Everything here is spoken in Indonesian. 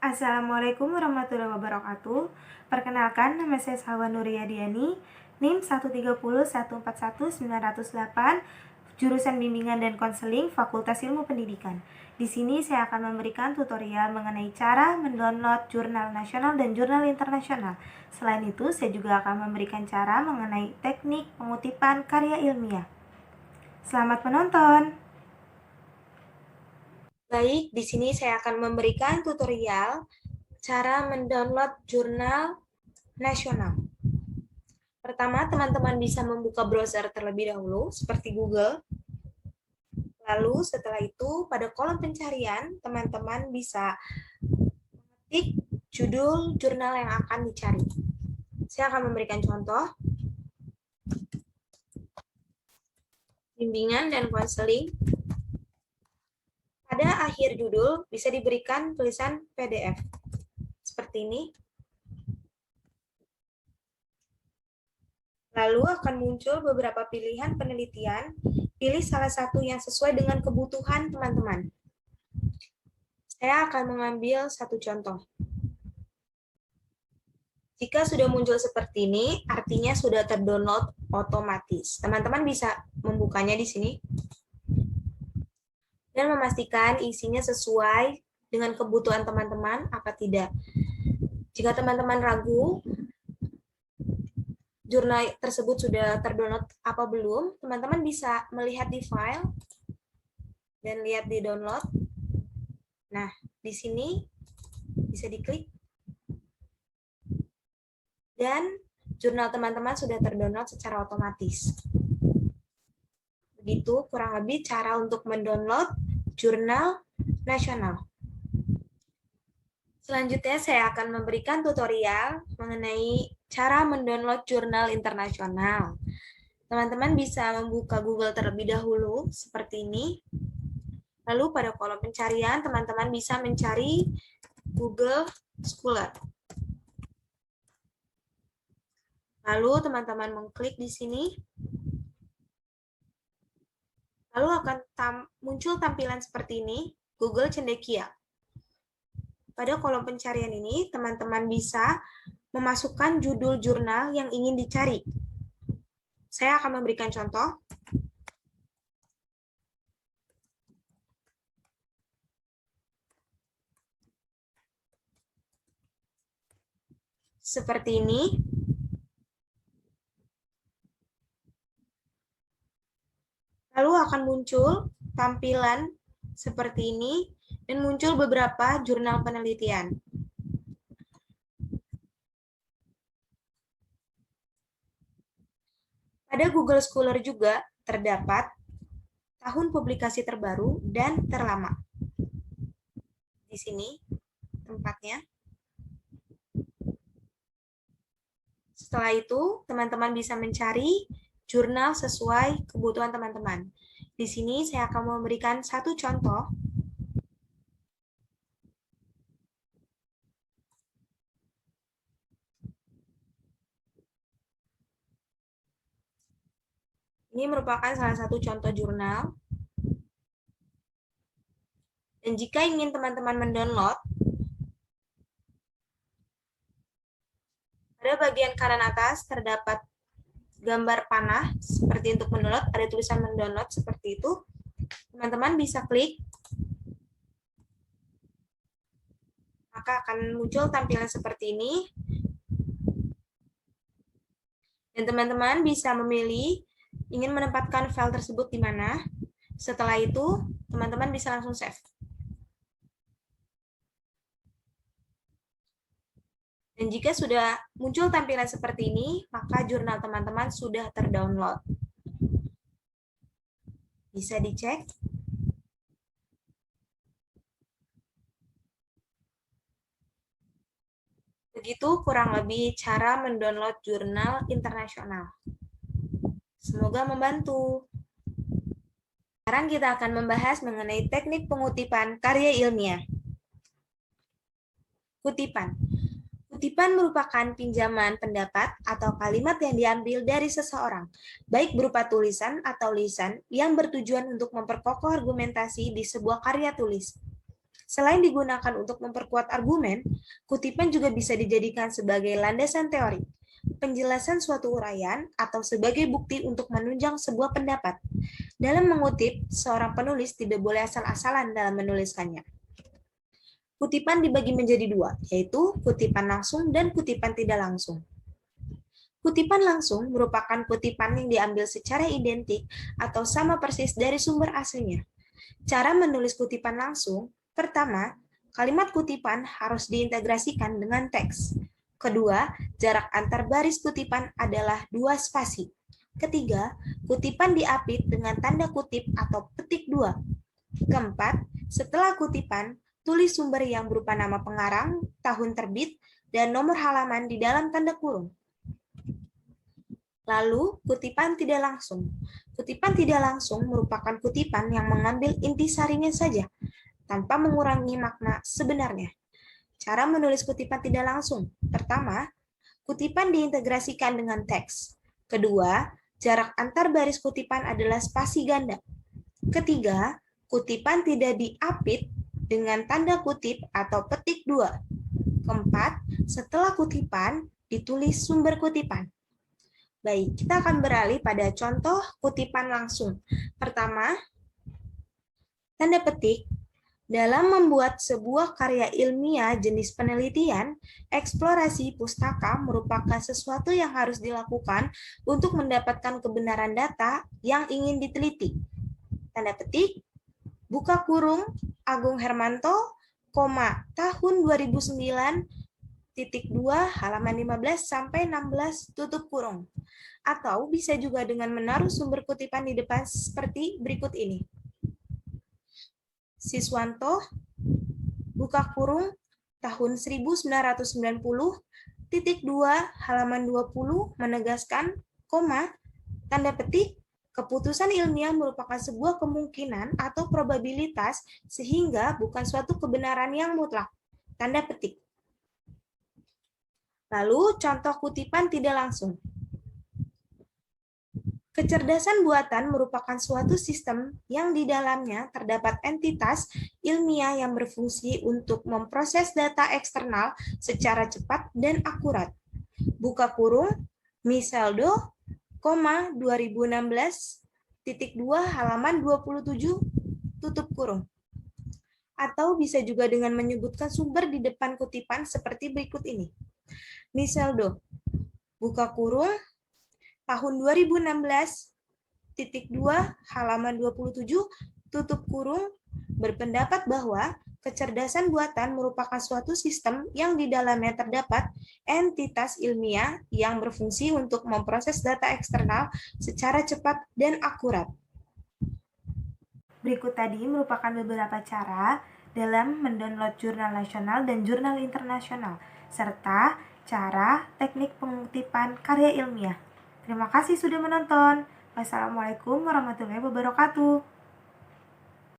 Assalamualaikum warahmatullahi wabarakatuh. Perkenalkan, nama saya Salwa Nuriyadiani, NIM 130141908, jurusan Bimbingan dan Konseling, Fakultas Ilmu Pendidikan. Di sini saya akan memberikan tutorial mengenai cara mendownload jurnal nasional dan jurnal internasional. Selain itu, saya juga akan memberikan cara mengenai teknik pengutipan karya ilmiah. Selamat menonton! Baik, di sini saya akan memberikan tutorial cara mendownload jurnal nasional. Pertama, teman-teman bisa membuka browser terlebih dahulu, seperti Google. Lalu setelah itu, pada kolom pencarian, teman-teman bisa mengetik judul jurnal yang akan dicari. Saya akan memberikan contoh. Bimbingan dan konseling. Pada akhir judul bisa diberikan tulisan PDF. Seperti ini. Lalu akan muncul beberapa pilihan penelitian. Pilih salah satu yang sesuai dengan kebutuhan teman-teman. Saya akan mengambil satu contoh. Jika sudah muncul seperti ini, artinya sudah terdownload otomatis. Teman-teman bisa membukanya di sini. Dan memastikan isinya sesuai dengan kebutuhan teman-teman apa tidak. Jika teman-teman ragu, jurnal tersebut sudah terdownload apa belum, teman-teman bisa melihat di file dan lihat di download. Nah, di sini bisa diklik dan jurnal teman-teman sudah terdownload secara otomatis. Begitu kurang lebih cara untuk mendownload jurnal nasional. Selanjutnya saya akan memberikan tutorial mengenai cara mendownload jurnal internasional. Teman-teman bisa membuka Google terlebih dahulu, seperti ini. Lalu pada kolom pencarian, teman-teman bisa mencari Google Scholar. Lalu teman-teman mengklik di sini. Lalu akan muncul tampilan seperti ini, Google Cendekia. Pada kolom pencarian ini, teman-teman bisa memasukkan judul jurnal yang ingin dicari. Saya akan memberikan contoh. Seperti ini. Lalu akan muncul tampilan seperti ini dan muncul beberapa jurnal penelitian. Pada Google Scholar juga terdapat tahun publikasi terbaru dan terlama. Di sini tempatnya. Setelah itu, teman-teman bisa mencari jurnal sesuai kebutuhan teman-teman. Di sini saya akan memberikan satu contoh. Ini merupakan salah satu contoh jurnal. Dan jika ingin teman-teman mendownload, pada bagian kanan atas terdapat gambar panah, seperti untuk mendownload, ada tulisan mendownload seperti itu. Teman-teman bisa klik, maka akan muncul tampilan seperti ini. Dan teman-teman bisa memilih ingin menempatkan file tersebut di mana. Setelah itu, teman-teman bisa langsung save. Dan jika sudah muncul tampilan seperti ini, maka jurnal teman-teman sudah terdownload. Bisa dicek. Begitu kurang lebih cara mendownload jurnal internasional. Semoga membantu. Sekarang kita akan membahas mengenai teknik pengutipan karya ilmiah. Kutipan. Kutipan merupakan pinjaman pendapat atau kalimat yang diambil dari seseorang, baik berupa tulisan atau lisan yang bertujuan untuk memperkokoh argumentasi di sebuah karya tulis. Selain digunakan untuk memperkuat argumen, kutipan juga bisa dijadikan sebagai landasan teori, penjelasan suatu uraian, atau sebagai bukti untuk menunjang sebuah pendapat. Dalam mengutip, seorang penulis tidak boleh asal-asalan dalam menuliskannya. Kutipan dibagi menjadi dua, yaitu kutipan langsung dan kutipan tidak langsung. Kutipan langsung merupakan kutipan yang diambil secara identik atau sama persis dari sumber aslinya. Cara menulis kutipan langsung, pertama, kalimat kutipan harus diintegrasikan dengan teks. Kedua, jarak antar baris kutipan adalah 2 spasi. Ketiga, kutipan diapit dengan tanda kutip atau petik 2. Keempat, setelah kutipan, tulis sumber yang berupa nama pengarang, tahun terbit, dan nomor halaman di dalam tanda kurung. Lalu, kutipan tidak langsung. Kutipan tidak langsung merupakan kutipan yang mengambil intisarinya saja, tanpa mengurangi makna sebenarnya. Cara menulis kutipan tidak langsung. Pertama, kutipan diintegrasikan dengan teks. Kedua, jarak antar baris kutipan adalah spasi ganda. Ketiga, kutipan tidak diapit dengan tanda kutip atau petik 2. Keempat, setelah kutipan, ditulis sumber kutipan. Baik, kita akan beralih pada contoh kutipan langsung. Pertama, tanda petik. Dalam membuat sebuah karya ilmiah jenis penelitian, eksplorasi pustaka merupakan sesuatu yang harus dilakukan untuk mendapatkan kebenaran data yang ingin diteliti. Tanda petik, buka kurung, Agung Hermanto, tahun 2009, titik 2, halaman 15 sampai 16, tutup kurung. Atau bisa juga dengan menaruh sumber kutipan di depan seperti berikut ini. Siswanto, buka kurung, tahun 1990, titik 2, halaman 20, menegaskan, tanda petik, keputusan ilmiah merupakan sebuah kemungkinan atau probabilitas sehingga bukan suatu kebenaran yang mutlak. Tanda petik. Lalu, contoh kutipan tidak langsung. Kecerdasan buatan merupakan suatu sistem yang di dalamnya terdapat entitas ilmiah yang berfungsi untuk memproses data eksternal secara cepat dan akurat. Buka kurung, Misaldo, 2016, titik 2, halaman 27, tutup kurung. Atau bisa juga dengan menyebutkan sumber di depan kutipan seperti berikut ini. Misaldo, buka kurung, tahun 2016, titik 2, halaman 27, tutup kurung, berpendapat bahwa kecerdasan buatan merupakan suatu sistem yang di dalamnya terdapat entitas ilmiah yang berfungsi untuk memproses data eksternal secara cepat dan akurat. Berikut tadi merupakan beberapa cara dalam mendownload jurnal nasional dan jurnal internasional, serta cara teknik pengutipan karya ilmiah. Terima kasih sudah menonton. Wassalamualaikum warahmatullahi wabarakatuh.